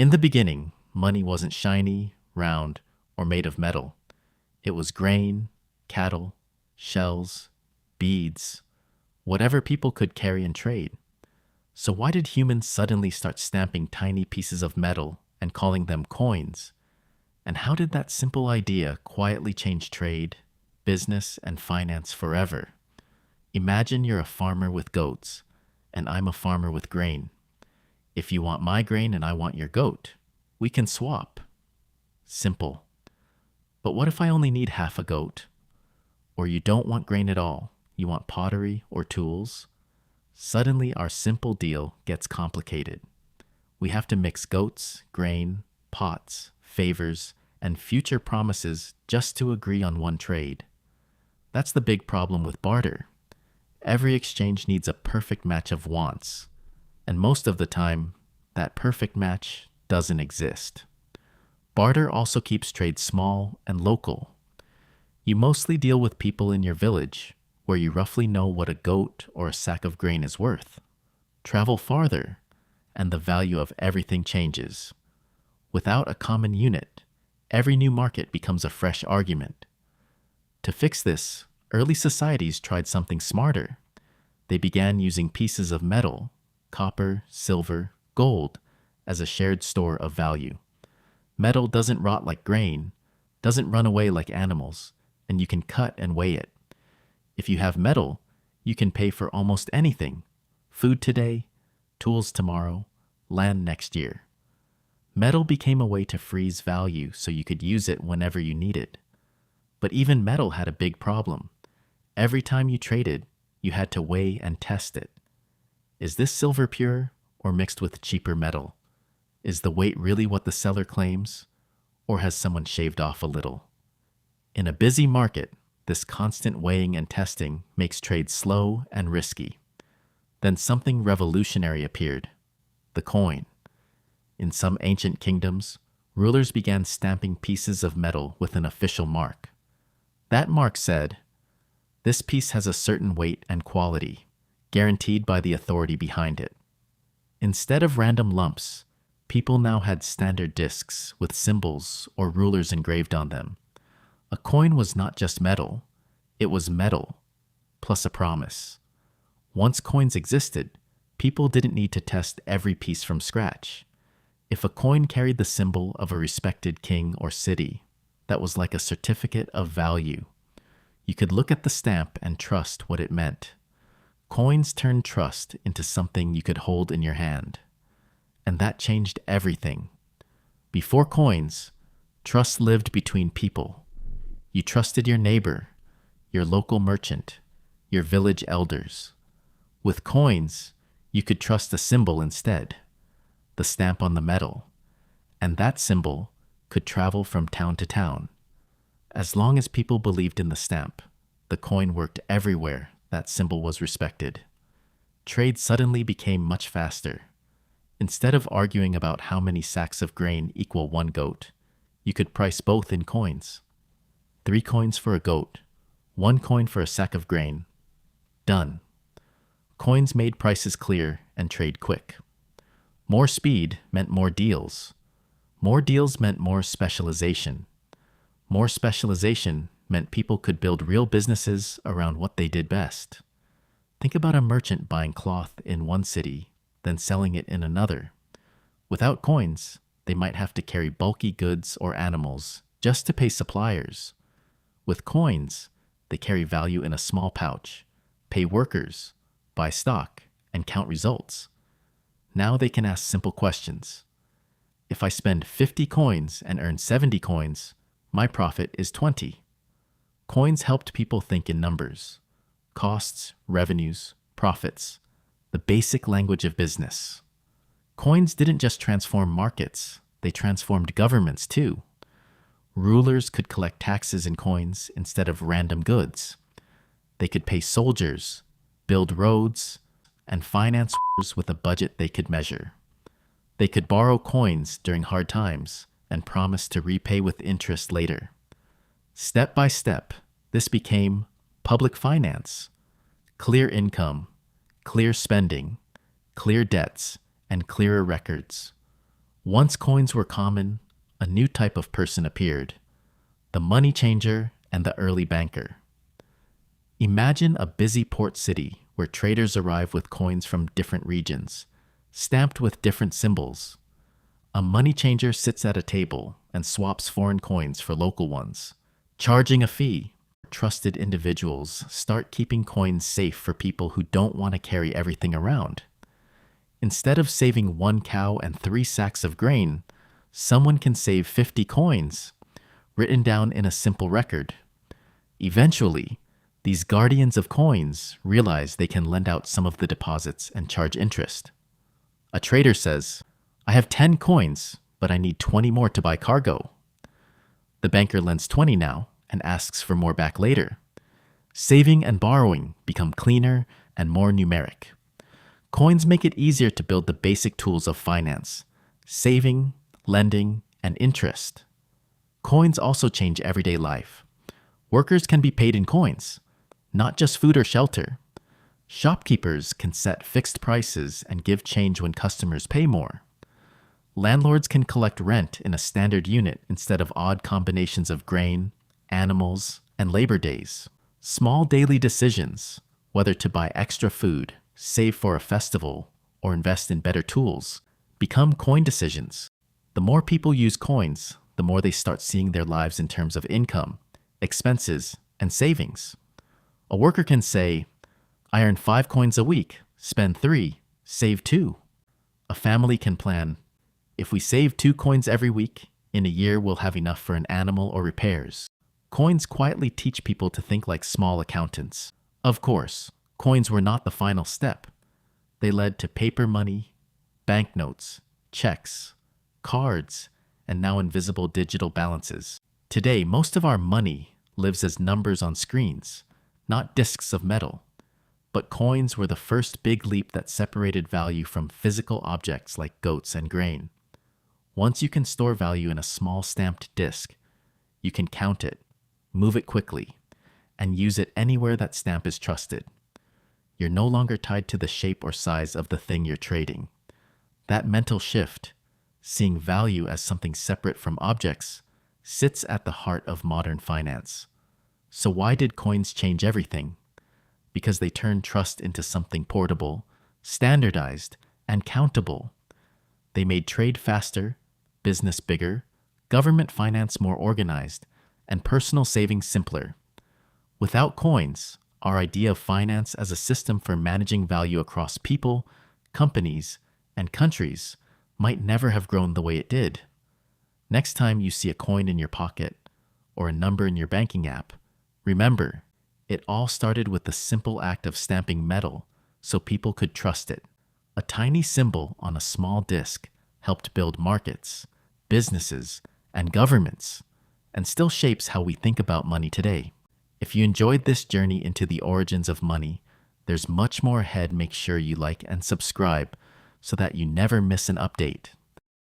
In the beginning, money wasn't shiny, round, or made of metal. It was grain, cattle, shells, beads, whatever people could carry and trade. So why did humans suddenly start stamping tiny pieces of metal and calling them coins? And how did that simple idea quietly change trade, business, and finance forever? Imagine you're a farmer with goats, and I'm a farmer with grain. If you want my grain and I want your goat, we can swap. Simple. But what if I only need half a goat? Or you don't want grain at all, you want pottery or tools? Suddenly our simple deal gets complicated. We have to mix goats, grain, pots, favors, and future promises just to agree on one trade. That's the big problem with barter. Every exchange needs a perfect match of wants, and most of the time, that perfect match doesn't exist. Barter also keeps trade small and local. You mostly deal with people in your village, where you roughly know what a goat or a sack of grain is worth. Travel farther, and the value of everything changes. Without a common unit, every new market becomes a fresh argument. To fix this, early societies tried something smarter. They began using pieces of metal, copper, silver, gold, as a shared store of value. Metal doesn't rot like grain, doesn't run away like animals, and you can cut and weigh it. If you have metal, you can pay for almost anything: food today, tools tomorrow, land next year. Metal became a way to freeze value so you could use it whenever you needed. But even metal had a big problem. Every time you traded, you had to weigh and test it. Is this silver pure or mixed with cheaper metal? Is the weight really what the seller claims, or has someone shaved off a little? In a busy market, this constant weighing and testing makes trade slow and risky. Then something revolutionary appeared: the coin. In some ancient kingdoms, rulers began stamping pieces of metal with an official mark. That mark said, "This piece has a certain weight and quality, guaranteed by the authority behind it." Instead of random lumps, people now had standard discs with symbols or rulers engraved on them. A coin was not just metal, it was metal, plus a promise. Once coins existed, people didn't need to test every piece from scratch. If a coin carried the symbol of a respected king or city, that was like a certificate of value. You could look at the stamp and trust what it meant. Coins turned trust into something you could hold in your hand. And that changed everything. Before coins, trust lived between people. You trusted your neighbor, your local merchant, your village elders. With coins, you could trust a symbol instead, the stamp on the metal, and that symbol could travel from town to town. As long as people believed in the stamp, the coin worked everywhere that symbol was respected. Trade suddenly became much faster. Instead of arguing about how many sacks of grain equal one goat, you could price both in coins. 3 coins for a goat, 1 coin for a sack of grain. Done. Coins made prices clear and trade quick. More speed meant more deals. More deals meant more specialization. More specialization meant people could build real businesses around what they did best. Think about a merchant buying cloth in one city, then selling it in another. Without coins, they might have to carry bulky goods or animals just to pay suppliers. With coins, they carry value in a small pouch, pay workers, buy stock, and count results. Now they can ask simple questions. If I spend 50 coins and earn 70 coins, my profit is 20. Coins helped people think in numbers: costs, revenues, profits, the basic language of business. Coins didn't just transform markets, they transformed governments too. Rulers could collect taxes in coins instead of random goods. They could pay soldiers, build roads, and finance wars with a budget they could measure. They could borrow coins during hard times and promise to repay with interest later. Step by step, this became public finance: clear income, clear spending, clear debts, and clearer records. Once coins were common, a new type of person appeared: the money changer and the early banker. Imagine a busy port city where traders arrive with coins from different regions, stamped with different symbols. A money changer sits at a table and swaps foreign coins for local ones, charging a fee. Trusted individuals start keeping coins safe for people who don't want to carry everything around. Instead of saving 1 cow and 3 sacks of grain, someone can save 50 coins, written down in a simple record. Eventually, these guardians of coins realize they can lend out some of the deposits and charge interest. A trader says, "I have 10 coins, but I need 20 more to buy cargo." The banker lends 20 now and asks for more back later. Saving and borrowing become cleaner and more numeric. Coins make it easier to build the basic tools of finance: saving, lending, and interest. Coins also change everyday life. Workers can be paid in coins, not just food or shelter. Shopkeepers can set fixed prices and give change when customers pay more. Landlords can collect rent in a standard unit instead of odd combinations of grain, animals, and labor days. Small daily decisions, whether to buy extra food, save for a festival, or invest in better tools, become coin decisions. The more people use coins, the more they start seeing their lives in terms of income, expenses, and savings. A worker can say, "I earn 5 coins a week, spend 3, save 2. A family can plan, "If we save 2 coins every week, in a year we'll have enough for an animal or repairs." Coins quietly teach people to think like small accountants. Of course, coins were not the final step. They led to paper money, banknotes, checks, cards, and now invisible digital balances. Today, most of our money lives as numbers on screens, not discs of metal. But coins were the first big leap that separated value from physical objects like goats and grain. Once you can store value in a small stamped disc, you can count it, move it quickly, and use it anywhere that stamp is trusted. You're no longer tied to the shape or size of the thing you're trading. That mental shift, seeing value as something separate from objects, sits at the heart of modern finance. So why did coins change everything? Because they turned trust into something portable, standardized, and countable. They made trade faster, business bigger, government finance more organized, and personal savings simpler. Without coins, our idea of finance as a system for managing value across people, companies, and countries might never have grown the way it did. Next time you see a coin in your pocket or a number in your banking app, remember, it all started with the simple act of stamping metal so people could trust it. A tiny symbol on a small disc helped build markets, businesses, and governments, and still shapes how we think about money today. If you enjoyed this journey into the origins of money, there's much more ahead. Make sure you like and subscribe so that you never miss an update.